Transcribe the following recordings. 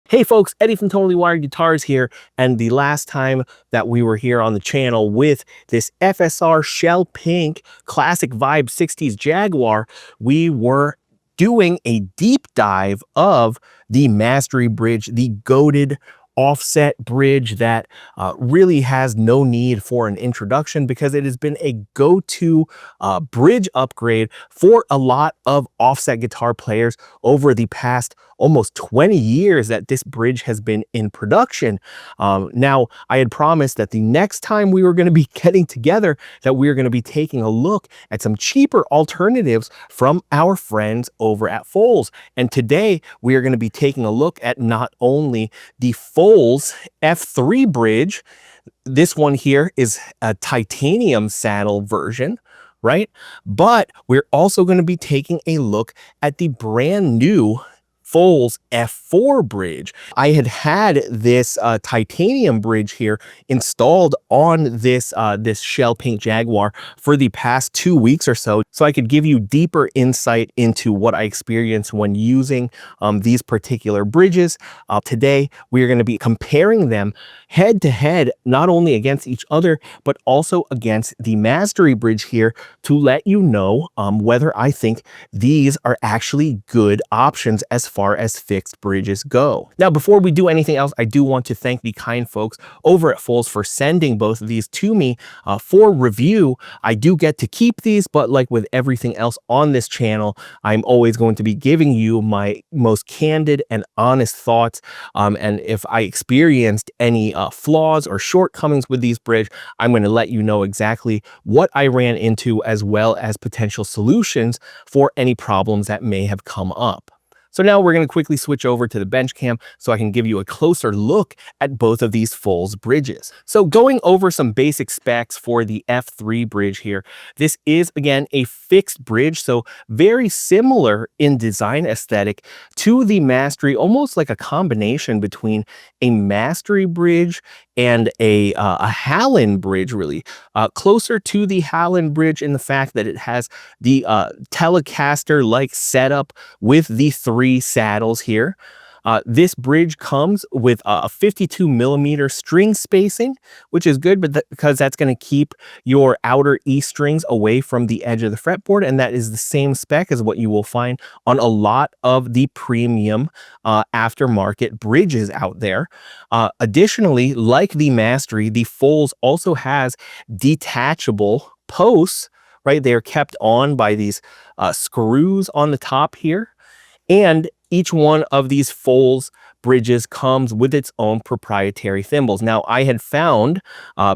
Hey folks, Eddie from Totally Wired Guitars here, and the last time that we were here on the channel with this FSR Shell Pink Classic Vibe 60s Jaguar, we were doing a deep dive of the Mastery Bridge, the goated offset bridge that really has no need for an introduction because it has been a go-to bridge upgrade for a lot of offset guitar players over the past almost 20 years that this bridge has been in production. Now, I had promised that the next time we were going to be getting together, that we were going to be taking a look at some cheaper alternatives from our friends over at FOALS. And today, we are going to be taking a look at not only the FOALS F3 bridge. This one here is a titanium saddle version, right? But we're also going to be taking a look at the brand new FOALS F4 bridge. I had this titanium bridge here installed on this Shell Pink Jaguar for the past 2 weeks or so I could give you deeper insight into what I experienced when using these particular bridges. Today, we are going to be comparing them head to head, not only against each other, but also against the Mastery bridge here to let you know whether I think these are actually good options as far as fixed bridges go. Now, before we do anything else, I do want to thank the kind folks over at FOALS for sending both of these to me for review. I do get to keep these, but like with everything else on this channel, I'm always going to be giving you my most candid and honest thoughts. And if I experienced any flaws or shortcomings with these bridge, I'm going to let you know exactly what I ran into as well as potential solutions for any problems that may have come up. So now we're going to quickly switch over to the bench cam so I can give you a closer look at both of these FOALS bridges. So going over some basic specs for the F3 bridge here, this is again a fixed bridge, so very similar in design aesthetic to the Mastery, almost like a combination between a Mastery bridge and a Halon bridge, really. Closer to the Halon bridge in the fact that it has the Telecaster-like setup with the 3 saddles here. This bridge comes with a 52mm string spacing, which is good because that's going to keep your outer E strings away from the edge of the fretboard, and that is the same spec as what you will find on a lot of the premium aftermarket bridges out there. Additionally, like the Mastery, the FOALS also has detachable posts, right? They are kept on by these screws on the top here. And each one of these FOALS bridges comes with its own proprietary thimbles. Now, I had found,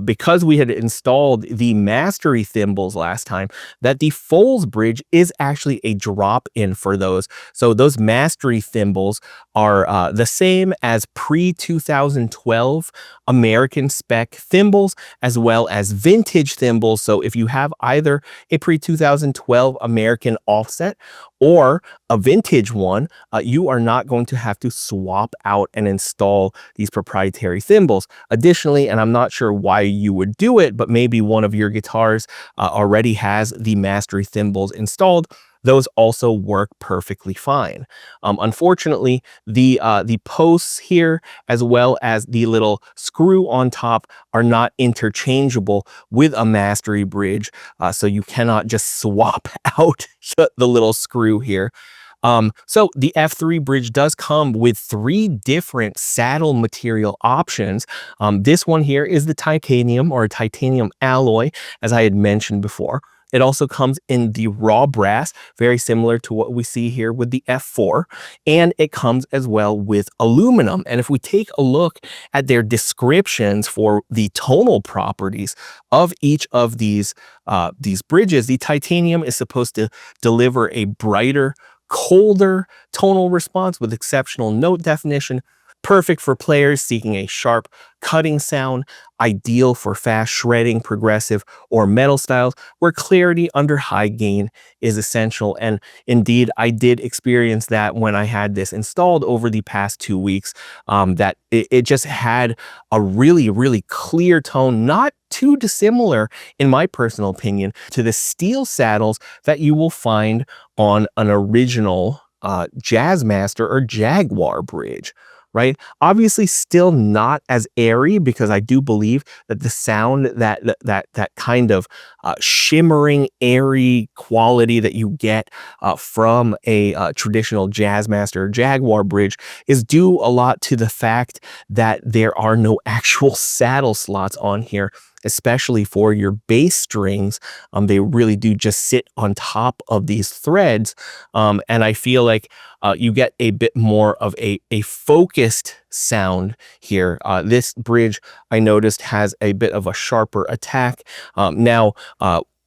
because we had installed the Mastery thimbles last time, that the FOALS bridge is actually a drop-in for those. So those Mastery thimbles are the same as pre-2012 American spec thimbles, as well as vintage thimbles. So if you have either a pre-2012 American offset or a vintage one, you are not going to have to swap out and install these proprietary thimbles. Additionally, and I'm not sure why you would do it, but maybe one of your guitars already has the Mastery thimbles installed, those also work perfectly fine. Unfortunately, the posts here, as well as the little screw on top, are not interchangeable with a Mastery bridge, so you cannot just swap out the little screw here. So the F3 bridge does come with 3 different saddle material options. This one here is the titanium or titanium alloy, as I had mentioned before. It also comes in the raw brass, very similar to what we see here with the F4, and it comes as well with aluminum. And if we take a look at their descriptions for the tonal properties of each of these bridges, the titanium is supposed to deliver a brighter, colder tonal response with exceptional note definition, perfect for players seeking a sharp cutting sound, ideal for fast shredding, progressive, or metal styles where clarity under high gain is essential. And indeed, I did experience that when I had this installed over the past 2 weeks, that it just had a really, really clear tone, not too dissimilar, in my personal opinion, to the steel saddles that you will find on an original Jazzmaster or Jaguar bridge. right? Obviously still not as airy, because I do believe that the sound, that kind of shimmering, airy quality that you get from a traditional Jazzmaster or Jaguar bridge is due a lot to the fact that there are no actual saddle slots on here, especially for your bass strings. They really do just sit on top of these threads. And I feel like you get a bit more of a focused sound here. This bridge, I noticed, has a bit of a sharper attack. Now,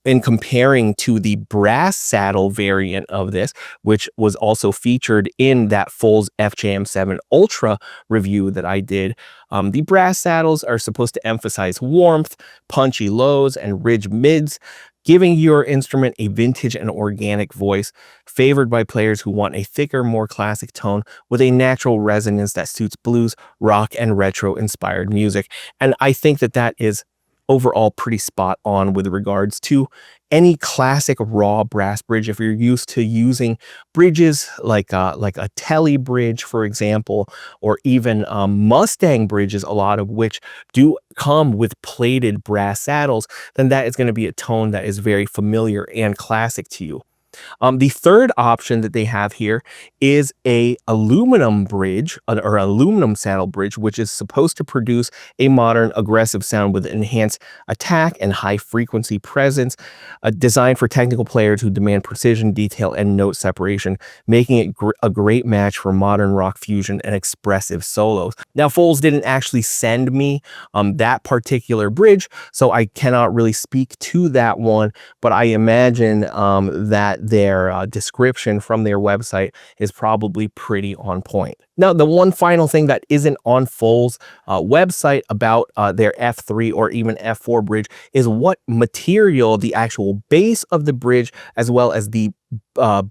in comparing to the brass saddle variant of this, which was also featured in that FOALS FJM7 Ultra review that I did, the brass saddles are supposed to emphasize warmth, punchy lows, and ridge mids, giving your instrument a vintage and organic voice, favored by players who want a thicker, more classic tone with a natural resonance that suits blues, rock, and retro-inspired music. And I think that that is overall pretty spot on with regards to any classic raw brass bridge. If you're used to using bridges like a Telly bridge, for example, or even Mustang bridges, a lot of which do come with plated brass saddles, then that is going to be a tone that is very familiar and classic to you. The third option that they have here is a aluminum bridge, or aluminum saddle bridge, which is supposed to produce a modern aggressive sound with enhanced attack and high frequency presence, designed for technical players who demand precision, detail, and note separation, making it a great match for modern rock fusion and expressive solos. Now, FOALS didn't actually send me that particular bridge, so I cannot really speak to that one, but I imagine that their description from their website is probably pretty on point. Now, the one final thing that isn't on FOALS website about their F3 or even F4 bridge is what material the actual base of the bridge as well as the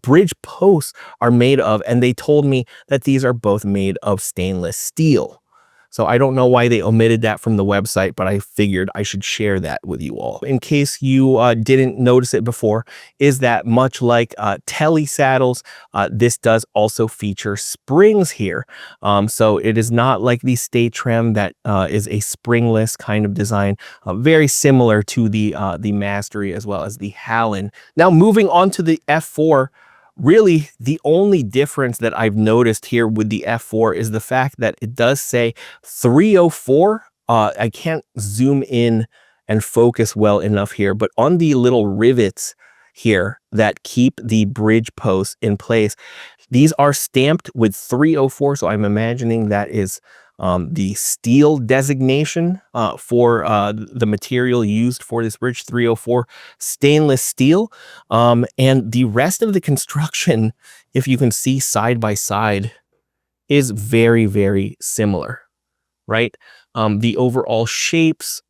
bridge posts are made of, and they told me that these are both made of stainless steel. So I don't know why they omitted that from the website, but I figured I should share that with you all. In case you didn't notice it before, is that much like Telly saddles, this does also feature springs here. So it is not like the Staytrem that is a springless kind of design, very similar to the Mastery as well as the Halon. Now, moving on to the F4, really, the only difference that I've noticed here with the F4 is the fact that it does say 304. I can't zoom in and focus well enough here, but on the little rivets here that keep the bridge posts in place, these are stamped with 304, so I'm imagining that is the steel designation for the material used for this bridge, 304 stainless steel. And the rest of the construction, if you can see side by side, is very, very similar, right? The overall shapes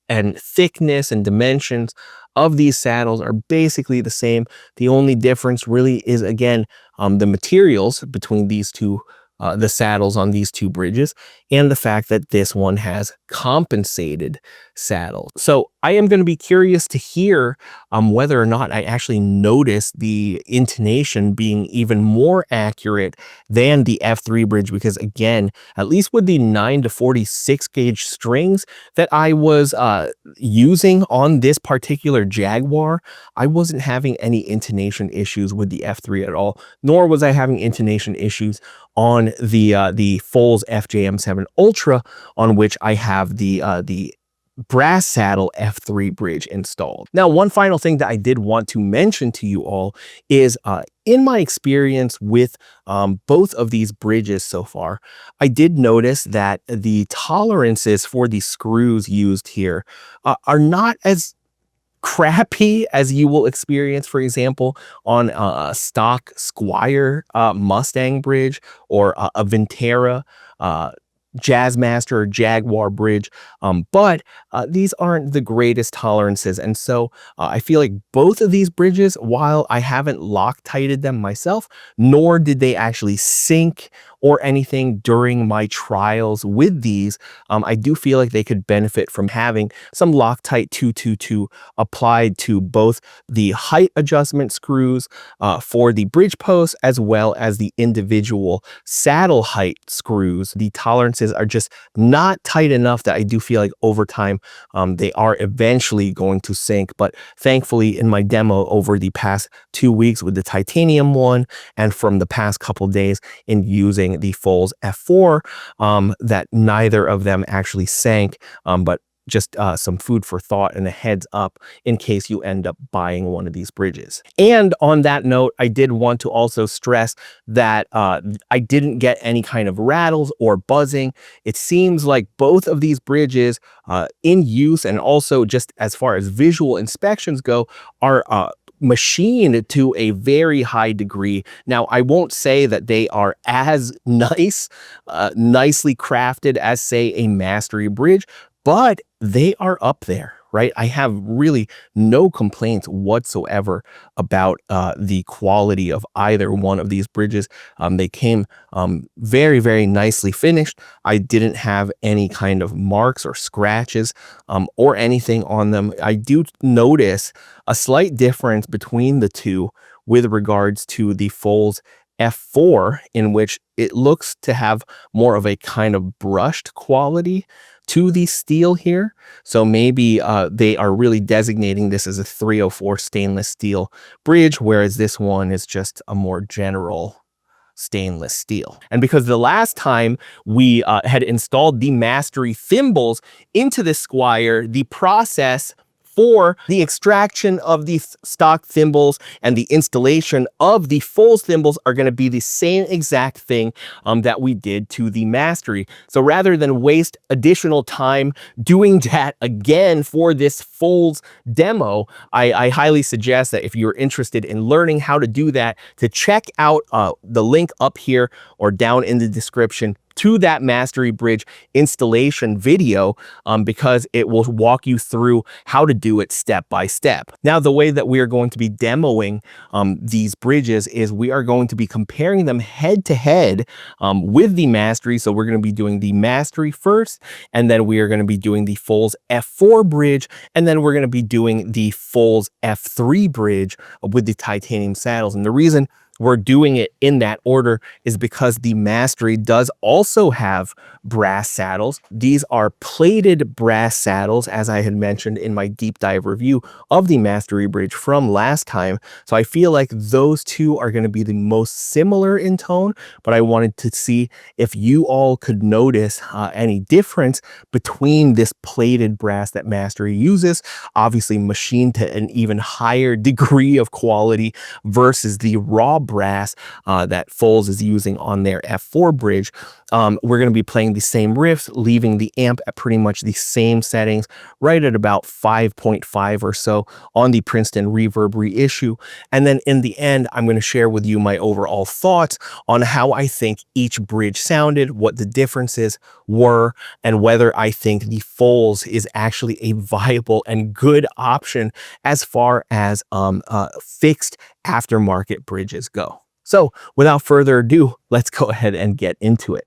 and thickness and dimensions of these saddles are basically the same. The only difference really is, again, the materials between these two, the saddles on these two bridges, and the fact that this one has compensated saddles. So I am going to be curious to hear whether or not I actually notice the intonation being even more accurate than the F3 bridge, because again, at least with the 9 to 46 gauge strings that I was using on this particular Jaguar, I wasn't having any intonation issues with the F3 at all, nor was I having intonation issues on the FOALS FJM7 Ultra, on which I have the brass saddle F3 bridge installed. Now, one final thing that I did want to mention to you all is in my experience with both of these bridges so far, I did notice that the tolerances for the screws used here are not as crappy as you will experience, for example, on a stock Squire Mustang bridge, or a Vintera Jazzmaster or Jaguar bridge, but these aren't the greatest tolerances, and so I feel like both of these bridges, while I haven't Loctited them myself, nor did they actually sync or anything during my trials with these, I do feel like they could benefit from having some Loctite 222 applied to both the height adjustment screws for the bridge posts, as well as the individual saddle height screws. The tolerances are just not tight enough that I do feel like over time they are eventually going to sink. But thankfully, in my demo over the past 2 weeks with the titanium one, and from the past couple days in using the FOALS F4, that neither of them actually sank, but just some food for thought and a heads up in case you end up buying one of these bridges. And on that note, I did want to also stress that I didn't get any kind of rattles or buzzing. It seems like both of these bridges in use, and also just as far as visual inspections go, are machined to a very high degree. Now, I won't say that they are as nicely crafted as, say, a Mastery bridge, but they are up there, right? I have really no complaints whatsoever about the quality of either one of these bridges. They came very, very nicely finished. I didn't have any kind of marks or scratches or anything on them. I do notice a slight difference between the two with regards to the FOALS F4, in which it looks to have more of a kind of brushed quality to the steel here. So maybe they are really designating this as a 304 stainless steel bridge, whereas this one is just a more general stainless steel. And because the last time we had installed the Mastery thimbles into the Squire, the process for the extraction of the stock thimbles and the installation of the FOALS thimbles are going to be the same exact thing that we did to the Mastery. So rather than waste additional time doing that again for this FOALS demo, I highly suggest that if you're interested in learning how to do that, to check out the link up here or down in the description to that Mastery bridge installation video, because it will walk you through how to do it step by step. Now, the way that we are going to be demoing these bridges is we are going to be comparing them head to head with the Mastery. So we're going to be doing the Mastery first, and then we are going to be doing the FOALS F4 bridge, and then we're going to be doing the FOALS F3 bridge with the titanium saddles. And the reason we're doing it in that order is because the Mastery does also have brass saddles. These are plated brass saddles, as I had mentioned in my deep dive review of the Mastery bridge from last time. So I feel like those two are going to be the most similar in tone, but I wanted to see if you all could notice any difference between this plated brass that Mastery uses, obviously machined to an even higher degree of quality, versus the raw brass that FOALS is using on their F4 bridge. We're going to be playing the same riffs, leaving the amp at pretty much the same settings, right at about 5.5 or so on the Princeton reverb reissue. And then in the end, I'm going to share with you my overall thoughts on how I think each bridge sounded, what the differences were, and whether I think the FOALS is actually a viable and good option as far as fixed aftermarket bridges go. So without further ado, let's go ahead and get into it.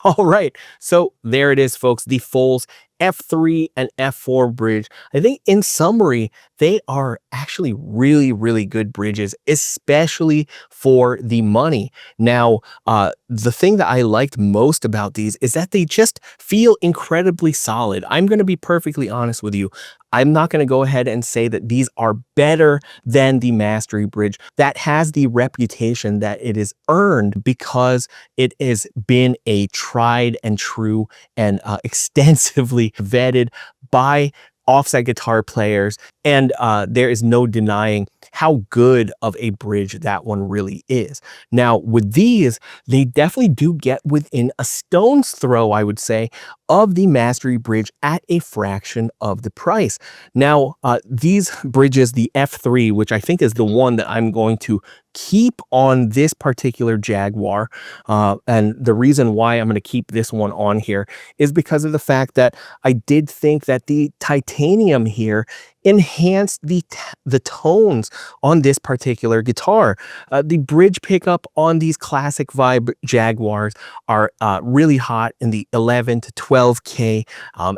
All right. So there it is, folks. The FOALS F3 and F4 bridge. I think in summary, they are actually really, really good bridges, especially for the money. Now, the thing that I liked most about these is that they just feel incredibly solid. I'm going to be perfectly honest with you. I'm not going to go ahead and say that these are better than the Mastery Bridge. That has the reputation that it is earned because it has been a tried and true and extensively vetted by offset guitar players, and there is no denying how good of a bridge that one really is. Now, with these, they definitely do get within a stone's throw, I would say, of the Mastery Bridge at a fraction of the price. Now, these bridges, the F3, which I think is the one that I'm going to keep on this particular Jaguar, and the reason why I'm going to keep this one on here is because of the fact that I did think that the titanium here enhanced the tones on this particular guitar. The bridge pickup on these classic vibe Jaguars are really hot in the 11 to 12K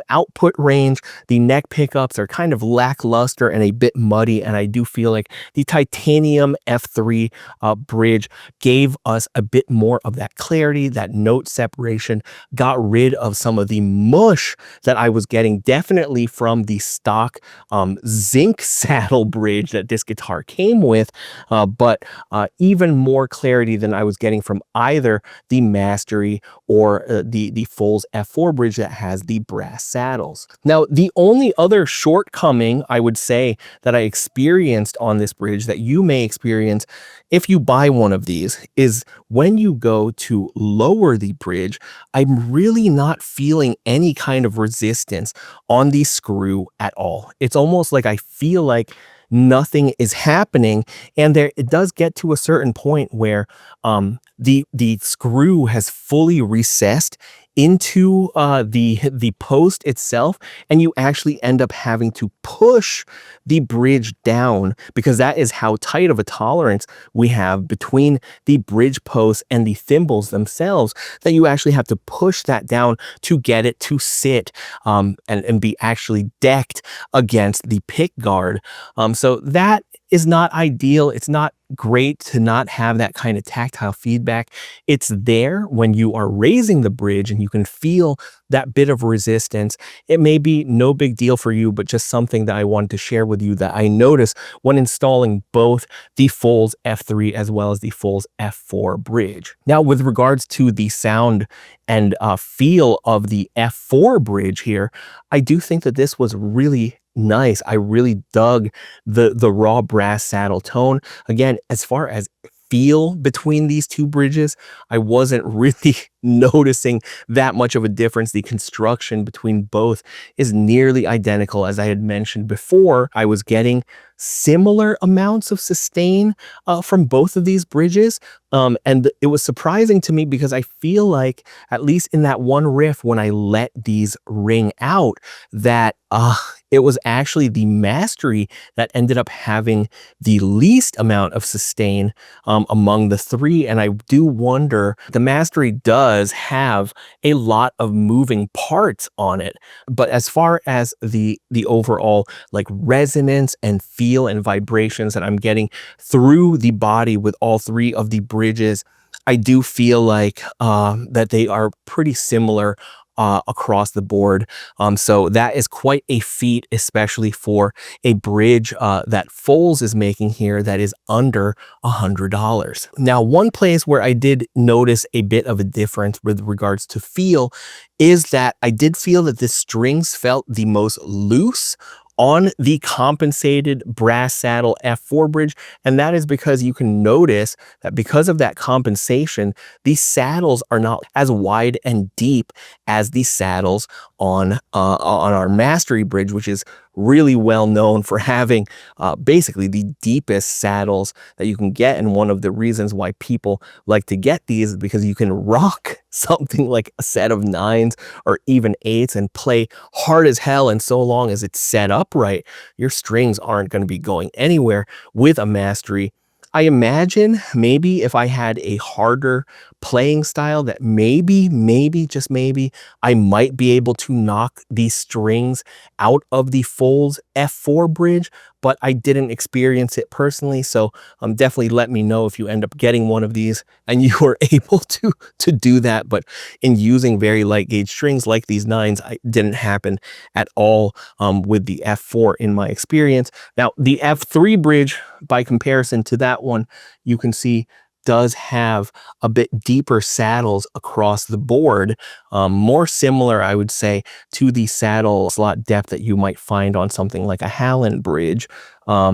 output range. The neck pickups are kind of lackluster and a bit muddy, and I do feel like the titanium F3 bridge gave us a bit more of that clarity, that note separation, got rid of some of the mush that I was getting definitely from the stock zinc saddle bridge that this guitar came with, but even more clarity than I was getting from either the Mastery or the FOALS F4 bridge that has the brass saddles. Now, the only other shortcoming I would say that I experienced on this bridge that you may experience if you buy one of these is when you go to lower the bridge, I'm really not feeling any kind of resistance on the screw at all. It's almost like I feel like nothing is happening, and it does get to a certain point where the screw has fully recessed into the post itself, and you actually end up having to push the bridge down because that is how tight of a tolerance we have between the bridge post and the thimbles themselves, that you actually have to push that down to get it to sit and be actually decked against the pick guard. So that is not ideal. It's not great to not have that kind of tactile feedback. It's there when you are raising the bridge and you can feel that bit of resistance. It may be no big deal for you, but just something that I wanted to share with you that I noticed when installing both the FOALS F3 as well as the FOALS F4 bridge. Now, with regards to the sound and feel of the F4 bridge here, I do think that this was really nice. I really dug the raw brass saddle tone. Again, as far as feel between these two bridges, I wasn't really noticing that much of a difference. The construction between both is nearly identical. As I had mentioned before, I was getting similar amounts of sustain from both of these bridges. And it was surprising to me because I feel like, at least in that one riff, when I let these ring out, that it was actually the Mastery that ended up having the least amount of sustain among the three. And I do wonder, the Mastery does have a lot of moving parts on it, but as far as the overall like resonance and feel and vibrations that I'm getting through the body with all three of the bridges, I do feel like that they are pretty similar across the board. So that is quite a feat, especially for a bridge that FOALS is making here that is under $100. Now, one place where I did notice a bit of a difference with regards to feel is that I did feel that the strings felt the most loose on the compensated brass saddle F4 bridge, and that is because you can notice that because of that compensation, these saddles are not as wide and deep as the saddles on our Mastery bridge, which is really well known for having basically the deepest saddles that you can get. And one of the reasons why people like to get these is because you can rock something like a set of 9s or even 8s and play hard as hell, and so long as it's set up right, your strings aren't going to be going anywhere with a Mastery. I imagine maybe if I had a harder playing style that maybe, just maybe, I might be able to knock these strings out of the FOALS F4 bridge, but I didn't experience it personally. So definitely let me know if you end up getting one of these and you were able to do that. But in using very light gauge strings like these 9s, it didn't happen at all with the F4 in my experience. Now, the F3 bridge, by comparison to that one, you can see does have a bit deeper saddles across the board, more similar, I would say, to the saddle slot depth that you might find on something like a Halon bridge.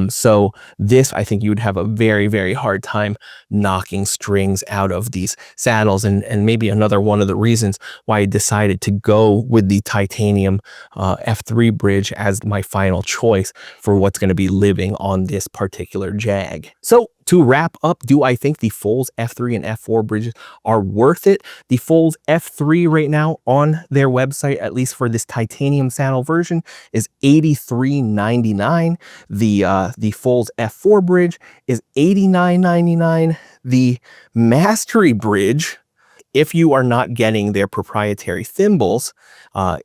So this, I think you would have a very hard time knocking strings out of these saddles, and maybe another one of the reasons why I decided to go with the titanium F3 bridge as my final choice for what's going to be living on this particular Jag. So to wrap up, do I think the FOALS F3 and F4 bridges are worth it? The FOALS F3 right now on their website, at least for this titanium saddle version, is $83.99. The FOALS F4 bridge is $89.99. The Mastery bridge, if you are not getting their proprietary thimbles,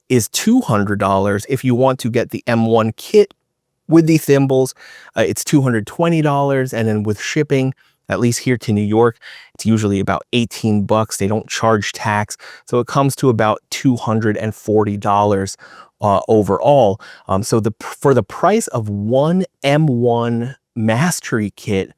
is $200. If you want to get the M1 kit with the thimbles, it's $220, and then with shipping, at least here to New York, it's usually about 18 bucks. They don't charge tax, so it comes to about $240 overall. So for the price of one M1 Mastery kit,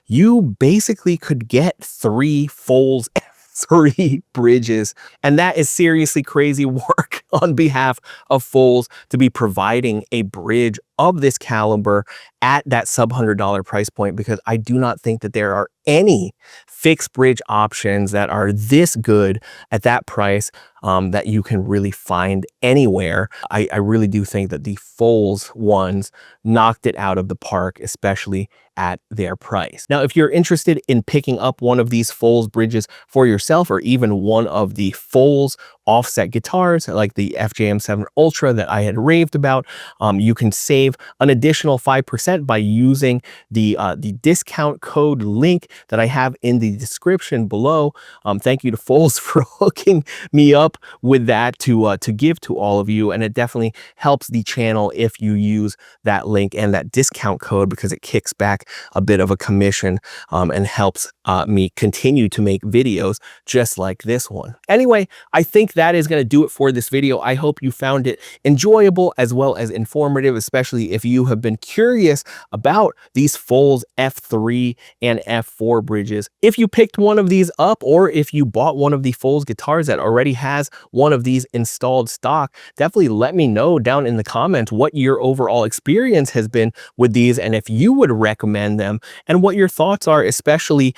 you basically could get 3 FOALS F3 bridges, and that is seriously crazy work on behalf of FOALS to be providing a bridge of this caliber at that sub-$100 price point, because I do not think that there are any fixed bridge options that are this good at that price that you can really find anywhere. I really do think that the FOALS ones knocked it out of the park, especially at their price. Now, if you're interested in picking up one of these FOALS bridges for yourself, or even one of the FOALS offset guitars like the FJM7 Ultra that I had raved about, you can save an additional 5% by using the discount code link that I have in the description below. Thank you to FOALS for hooking me up with that to give to all of you, and it definitely helps the channel if you use that link and that discount code, because it kicks back a bit of a commission and helps me continue to make videos just like this one. Anyway, I think that is going to do it for this video. I hope you found it enjoyable as well as informative, especially if you have been curious about these FOALS F3 and F4 bridges. If you picked one of these up, or if you bought one of the FOALS guitars that already has one of these installed stock, definitely let me know down in the comments what your overall experience has been with these, and if you would recommend them, and what your thoughts are, especially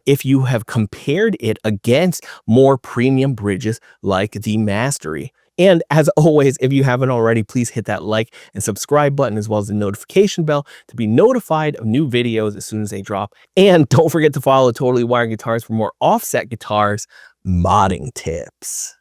if you have compared it against more premium bridges like the Mastery. And as always, if you haven't already, please hit that like and subscribe button, as well as the notification bell, to be notified of new videos as soon as they drop. And don't forget to follow Totally Wired Guitars for more offset guitars modding tips.